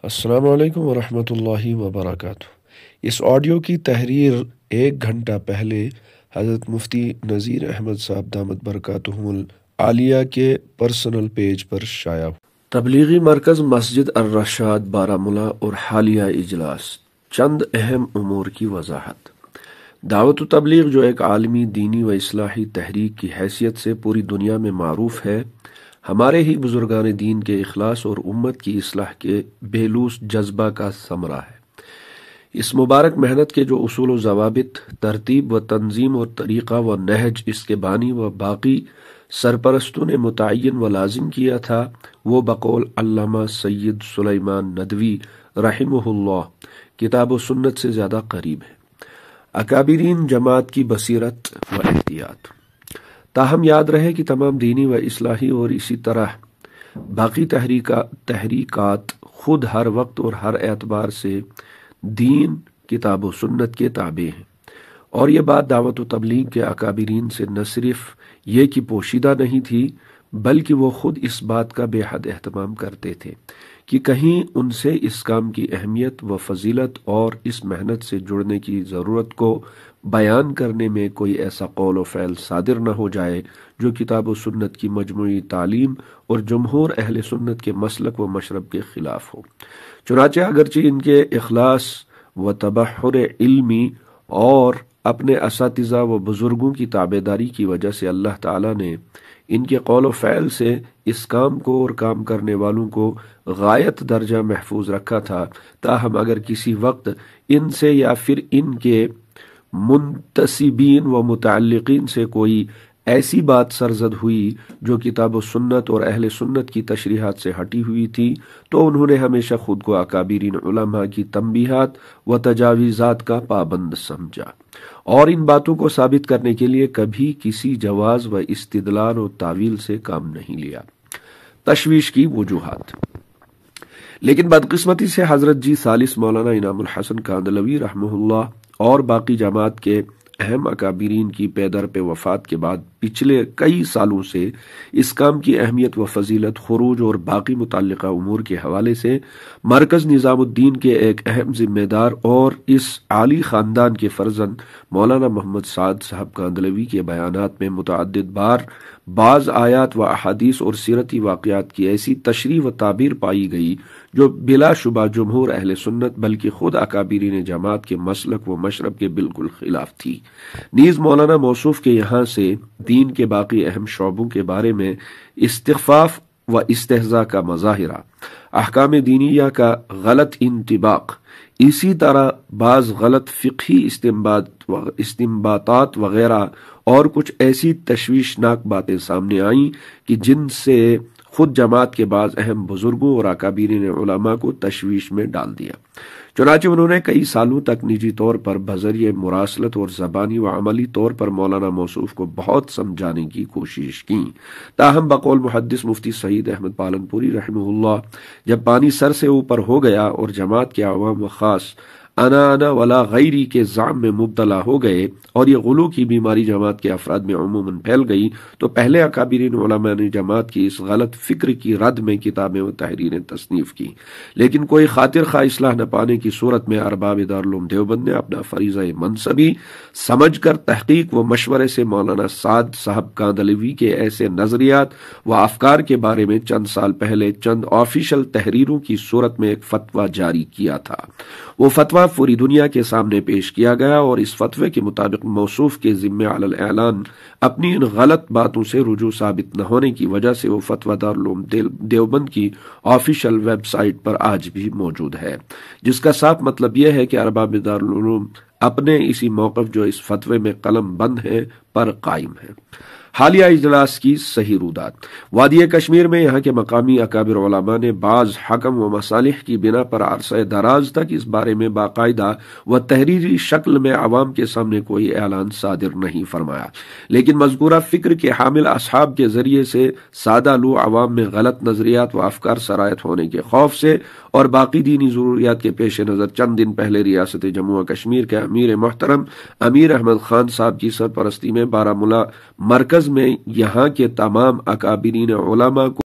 السلام علیکم ورحمۃ اللہ وبرکاتہ۔ اس آڈیو کی تحریر 1 گھنٹہ پہلے حضرت مفتی نذیر احمد صاحب دامت برکاتہم العالیہ کے پرسنل پیج پر شائع ہوئی۔ تبلیغی مرکز مسجد الرشاد بارہمولہ اور حالیہ اجلاس، چند اہم امور کی وضاحت۔ دعوت و تبلیغ جو ایک عالمی دینی و اصلاحی تحریک کی حیثیت سے پوری دنیا میں معروف ہے، ہمارے ہی بزرگان دین کے اخلاص اور امت کی اصلاح کے بےلوث جذبہ کا ثمرہ ہے۔ اس مبارک محنت کے جو اصول و ضوابط، ترتیب و تنظیم و طریقہ و نہج اس کے بانی و باقی سرپرستوں نے متعین و لازم کیا تھا، وہ بقول علامہ سید سلیمان ندوی رحمہ اللہ کتاب و سنت سے زیادہ قریب ہے۔ اکابرین جماعت کی بصیرت و احتیاط۔ تاہم یاد رہے کہ تمام دینی و اصلاحی اور اسی طرح باقی تحریکات خود ہر وقت اور ہر اعتبار سے دین، کتاب و سنت کے تابع ہیں، اور یہ بات دعوت و تبلیغ کے اکابرین سے نہ صرف یہ کہ پوشیدہ نہیں تھی، بلکہ وہ خود اس بات کا بے حد اہتمام کرتے تھے کہ کہیں ان سے اس کام کی اہمیت و فضیلت اور اس محنت سے جڑنے کی ضرورت کو بیان کرنے میں کوئی ایسا قول و فعل صادر نہ ہو جائے جو کتاب و سنت کی مجموعی تعلیم اور جمہور اہل سنت کے مسلک و مشرب کے خلاف ہو۔ چنانچہ اگرچہ ان کے اخلاص و تبحر علمی اور اپنے اساتذہ و بزرگوں کی تابعداری کی وجہ سے اللہ تعالیٰ نے ان کے قول و فعل سے اس کام کو اور کام کرنے والوں کو غایت درجہ محفوظ رکھا تھا، تاہم اگر کسی وقت ان سے یا پھر ان کے منتسبین و متعلقین سے کوئی ایسی بات سرزد ہوئی جو کتاب و سنت اور اہل سنت کی تشریحات سے ہٹی ہوئی تھی، تو انہوں نے ہمیشہ خود کو اکابرین علماء کی تنبیہات و تجاویزات کا پابند سمجھا، اور ان باتوں کو ثابت کرنے کے لیے کبھی کسی جواز و استدلال و تعویل سے کام نہیں لیا۔ تشویش کی وجوہات۔ لیکن بدقسمتی سے حضرت جی ثالث مولانا انعام الحسن کاندھلوی رحمہ اللہ اور باقی جماعت کے اہم اکابرین کی پے در پہ وفات کے بعد پچھلے کئی سالوں سے اس کام کی اہمیت و فضیلت، خروج اور باقی متعلقہ امور کے حوالے سے مرکز نظام الدین کے ایک اہم ذمہ دار اور اس عالی خاندان کے فرزند مولانا محمد سعد صاحب کاندھلوی کے بیانات میں متعدد بار بعض آیات و احادیث اور سیرتی واقعات کی ایسی تشریح و تعبیر پائی گئی جو بلا شبہ جمہور اہل سنت بلکہ خود اکابرین جماعت کے مسلک و مشرب کے بالکل خلاف تھی۔ نیز مولانا موصوف کے یہاں سے دین کے باقی اہم شعبوں کے بارے میں استخفاف و استہزاء کا مظاہرہ، احکام دینیہ کا غلط انطباق، اسی طرح بعض غلط فقہی استنباطات وغیرہ اور کچھ ایسی تشویشناک باتیں سامنے آئیں کہ جن سے خود جماعت کے بعض اہم بزرگوں اور اکابرین علماء کو تشویش میں ڈال دیا۔ چنانچہ انہوں نے کئی سالوں تک نجی طور پر بذریعہ مراسلت اور زبانی و عملی طور پر مولانا موصوف کو بہت سمجھانے کی کوشش کی، تاہم بقول محدث مفتی سعید احمد پالنپوری رحمہ اللہ جب پانی سر سے اوپر ہو گیا اور جماعت کے عوام و خاص انا ولا غیری کے زعم میں مبتلا ہو گئے اور یہ غلو کی بیماری جماعت کے افراد میں عموماً پھیل گئی، تو پہلے اکابرین علماء نے جماعت کی اس غلط فکر کی رد میں کتابیں و تحریریں تصنیف کی، لیکن کوئی خاطر خواہ اصلاح نہ پانے کی صورت میں ارباب دارالعلوم دیوبند نے اپنا فریضہ منصبی سمجھ کر تحقیق و مشورے سے مولانا سعد صاحب کاندھلوی کے ایسے نظریات و افکار کے بارے میں چند سال پہلے چند آفیشل تحریروں کی صورت میں ایک فتویٰ جاری کیا تھا۔ وہ فتویٰ پوری دنیا کے سامنے پیش کیا گیا اور اس فتوے کے مطابق موصوف کے ذمہ علی الاعلان اپنی ان غلط باتوں سے رجوع ثابت نہ ہونے کی وجہ سے وہ فتویٰ دارالعلوم دیوبند کی آفیشل ویب سائٹ پر آج بھی موجود ہے، جس کا صاف مطلب یہ ہے کہ ارباب دارالعلوم اپنے اسی موقف جو اس فتوے میں قلم بند ہے پر قائم ہے۔ حالیہ اجلاس کی صحیح رودات۔ وادی کشمیر میں یہاں کے مقامی اکابر علماء نے بعض حکم و مصالح کی بنا پر عرصہ دراز تک اس بارے میں باقاعدہ و تحریری شکل میں عوام کے سامنے کوئی اعلان صادر نہیں فرمایا، لیکن مذکورہ فکر کے حامل اصحاب کے ذریعے سے سادہ لو عوام میں غلط نظریات و افکار سرایت ہونے کے خوف سے اور باقی دینی ضروریات کے پیش نظر چند دن پہلے ریاست جموں و کشمیر کے امیر محترم امیر احمد خان صاحب کی سرپرستی میں بارہمولہ مرکز میں یہاں کے تمام اکابرین علماء کو